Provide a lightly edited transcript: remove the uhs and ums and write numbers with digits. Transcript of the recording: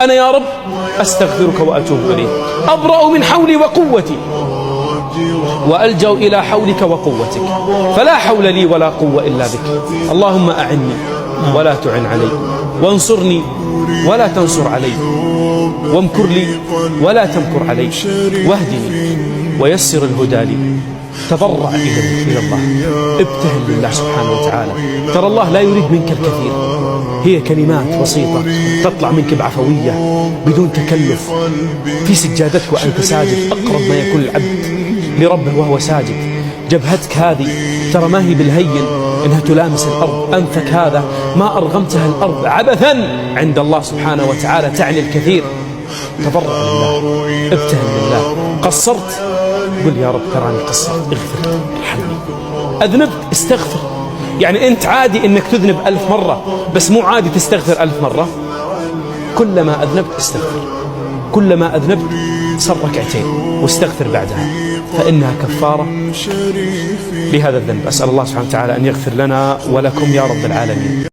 أنا يا رب أستغفرك وأتوب إليك، أبرأ من حولي وقوتي وألجأ إلى حولك وقوتك، فلا حول لي ولا قوة إلا بك. اللهم أعني ولا تعن علي، وانصرني ولا تنصر علي، وامكر لي ولا تمكر علي، واهدني ويسر الهدى لي. تضرع إلى الله، ابتهل لله سبحانه وتعالى. ترى الله لا يريد منك الكثير، هي كلمات بسيطة تطلع منك بعفوية بدون تكلف في سجادتك وأنت ساجد، أقرب ما يكون العبد لربه وهو ساجد. جبهتك هذه ترى ما هي بالهين إنها تلامس الأرض، أنفك هذا ما أرغمتها الأرض عبثا عند الله سبحانه وتعالى، تعني الكثير. تضرع لله، ابتهل لله. قصرت قل يا رب تراني قصرت، اغفر ارحمني. أذنبت استغفر، يعني أنت عادي إنك تذنب 1000 مرة، بس مو عادي تستغفر 1000 مرة. كلما أذنبت استغفر، كلما أذنبت صر ركعتين واستغفر بعدها، فإنها كفارة لهذا الذنب. أسأل الله سبحانه وتعالى أن يغفر لنا ولكم يا رب العالمين.